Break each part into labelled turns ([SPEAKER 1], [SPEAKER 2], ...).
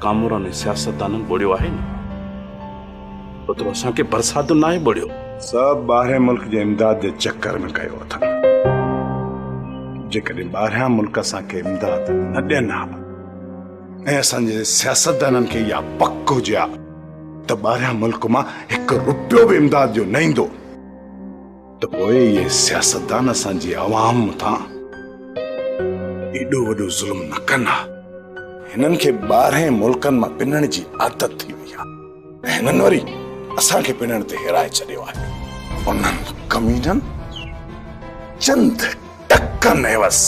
[SPEAKER 1] कामरान सियासतदाननि बोड़ियो आहे न ओतिरो असांखे बरसात न आहे बोड़ियो।
[SPEAKER 2] सब ॿाहिरि मुल्क जे इमदाद जे चक्कर में कयो अथनि। जेकॾहिं ॿाहिरियां मुल्क असांखे इमदाद न ॾियनि हा ऐं असांजे सियासतदाननि खे इहा पक हुजे हा त ॿाहिरियां मुल्क मां हिकु रुपयो बि इमदाद जो न ईंदो त पोइ इहे सियासतदान असांजी आवाम मथां एॾो वॾो ज़ुल्म न कनि हा। हिननि खे ॿाहिरि मुल्कनि मां पिनण जी आदत थी वई आहे ऐं हिननि वरी असांखे पिनण ते हिराए छॾियो आहे। उन्हनि कमीननि चंद टकनि एवस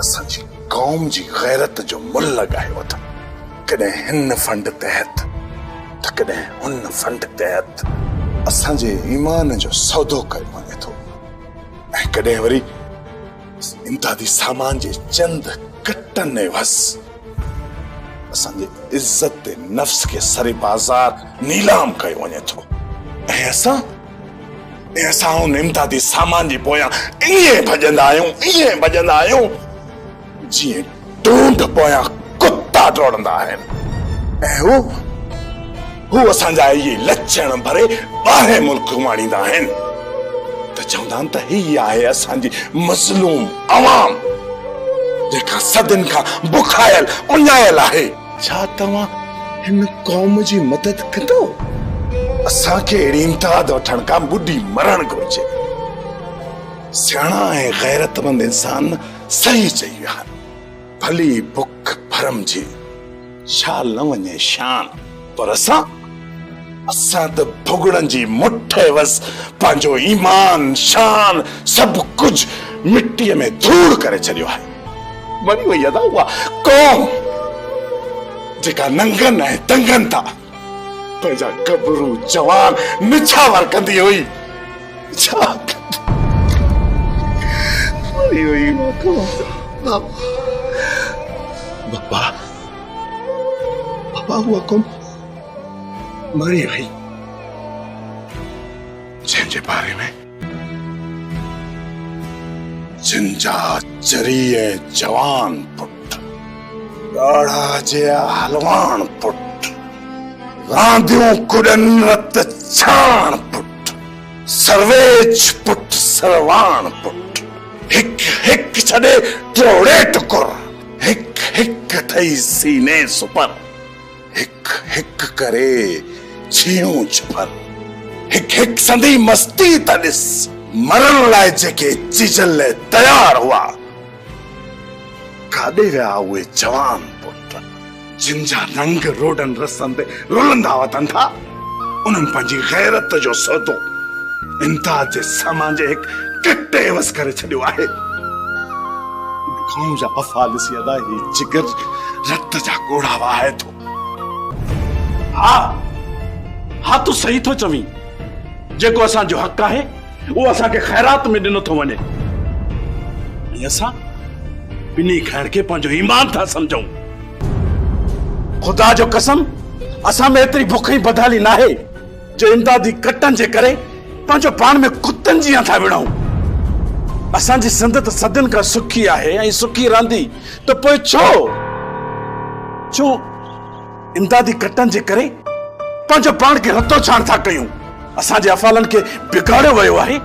[SPEAKER 2] असांजी कौम जी गैरत जो मुल लगायो अथनि। कॾहिं हिन फंड तहत त कॾहिं हुन फंड तहत असांजे ईमान जो सौदो कयो वञे थो ऐं कॾहिं वरी इमदादी सामान जे चंद कटनि एवस असांजे इज्जत ते नफ्स के सरे बाजार नीलाम कयो वञे थो ऐं असां उन इमदादी सामान जे पोयां ईअं भॼंदा आहियूं जीअं ढूंढ पोयां कुत्ता डोड़ंदा आहिनि ऐं हू असांजा इहे लक्षण भरे ॿाहिरि मुल्क माणींदा आहिनि त चवंदा आहिनि त ही आहे असांजी मज़लूम अवाम जेका सदिन खां बुखायल उञायल आहे। छा तव्हां हिन कौम जी मदद कंदो? असांखे अहिड़ी इमदाद वठण खां ॿुॾी मरण घुरिजे। सियाणा ऐं गैरतमंद इंसान सही चई विया आहिनि। भली बुख भरम जी छा न वञे शान पर असां त भुगड़नि जी मुठ वस पंहिंजो ईमान शान सभु कुझु मिटीअ में धूड़ करे छॾियो आहे। वरी वई अदा उहा कौम जेका नंगनि ऐं दंगनि था पंहिंजा गबरू जवान निछावर कंदी हुई। छा वरी वई बाबा हुआ कौम मरी वई जंहिंजे बारे में जिनजा चरीए जवान पुट ॾाढ़ा जे हलवान पुट रांदियूं कुॾनि रत छाण पुट सर्वेच पुट सरवान पुट हिक हिक छॾे टियोड़े टुकुर हिक हिक थई सीने सुपर हिक हिक करे छियूं छुपर हिक हिक संदी मस्ती त ॾिस मरण लाइ जेके चीजल तयार हुआ काॾे विया उहे जवान पुट जिन जा रंग रोडनि रस्तनि ते रुलंदा वतन था। उन्हनि पंहिंजी गैरत जो सौदो इमदाद जे सामान जे हिक किटे वस करे छॾियो आहे। कौम जा अफ़ाल ॾिसी अदा ही जिगर रत जा ॻोढ़ा वहाए थो। हा तूं सही थो चवीं। जेको असांजो हक़ आहे वो असांखे खैरात में ॾिनो थो वञे। असां ॿिन्ही खाइण खे पंहिंजो ईमान था समझूं। ख़ुदा जो कसम असां में एतिरी बुख ई बधाली न आहे जो इमदादी कटनि जे करे पंहिंजो पाण में कुतनि जीअं था विढ़ूं। असांजी सिंध त सदिन खां सुखी आहे ऐं सुखी रहंदी त पोइ छो इमदादी कटनि जे करे पंहिंजो पाण खे रतो छाण था कयूं। असांजे अफ़ालनि खे बिगाड़ियो वियो आहे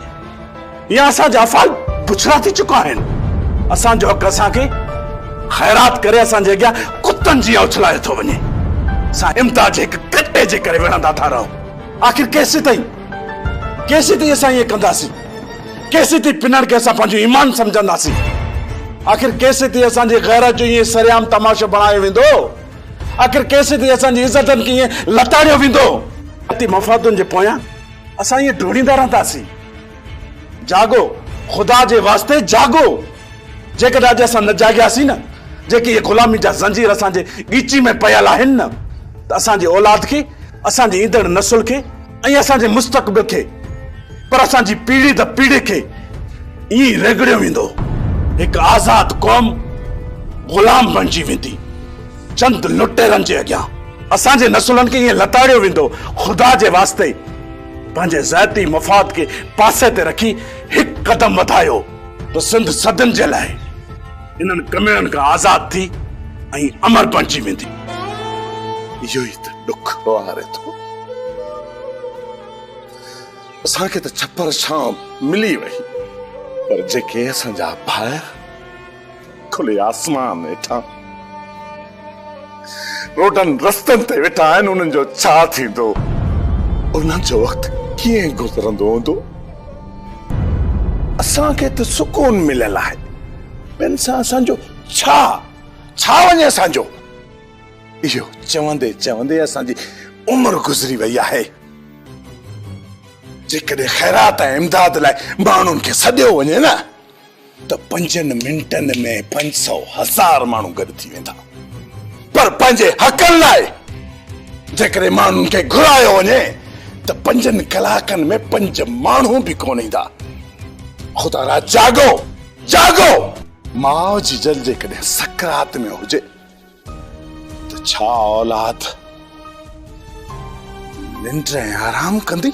[SPEAKER 2] या असांजा अफ़ाल पुछड़ा थी चुका आहिनि। असांजो हक़ असांखे खैरात करे असांजे अॻियां कुतनि जीअं उछलाए थो वञे। असां इमदाद जे हिकु कटे जे करे विढ़ंदा था रहो। आख़िर केसि ताईं असां ईअं कंदासीं? केसि ताईं पिनण खे असां पंहिंजो ईमान सम्झंदासीं? आख़िर केसि ताईं असांजी गैरत जो ईअं सरेआम तमाशो बणायो वेंदो? आख़िर केसि ताईं असांजी इज़तनि खे ईअं लताड़ियो वेंदो? मफ़ादुनि जे पोयां असां ईअं ढूंढींदा रहंदासीं। जागो, ख़ुदा जे वास्ते जागो। जेकॾहिं अॼु असां न जागियासीं न, जेके इहे ग़ुलामी जा ज़ंजीर असांजे ॻीची में पयल आहिनि न, त असांजी औलाद खे, असांजी ईंदड़ नसुल खे ऐं असांजे मुस्तक़बिल खे, पर असांजी पीढ़ी त पीढ़ी खे ईअं रेगड़ियो वेंदो। हिकु आज़ाद क़ौम ग़ुलाम बणिजी वेंदी चंद लुटेरनि जे अॻियां। असांजे नसुलनि खे ईअं लताड़ियो वेंदो। ख़ुदा जे वास्ते पंहिंजे ज़ाती मफ़ाद के पासे ते रखी हिकु कदम वधायो तो सिंध सदन जे लाइ इन्हनि कमियनि खां आज़ाद थी
[SPEAKER 1] ऐं अमर बणिजी वेंदी।
[SPEAKER 2] इहो ई त ॾुख वारे थो। असांखे त छपर छांव मिली वई, पर जेके असांजा भाउ खुले आसमान हेठां रोडनि रस्तनि ते वेठा आहिनि, उन्हनि जो छा थींदो? उन्हनि जो वक़्तु कीअं गुज़रंदो हूंदो? असांखे त सुकून मिलियल आहे, ॿियनि सां असांजो छा वञे असांजो? इहो चवंदे चवंदे असांजी उमिरि गुज़री वई आहे। जेकॾहिं ख़ैरात ऐं इमदाद लाइ माण्हुनि खे सॾियो वञे न, त 5 मिंटनि में 500,000 माण्हू गॾु थी वेंदा, पर पंहिंजे हक़नि लाइ जेकॾहिं माण्हुनि खे घुरायो वञे त 5 कलाकनि में 5 माण्हू बि कोन ईंदा। ख़ुदा रा जागो जागो। माउ जी जल जेकॾहिं सकरात में हुजे त छा औलाद निंड ऐं आराम कंदी?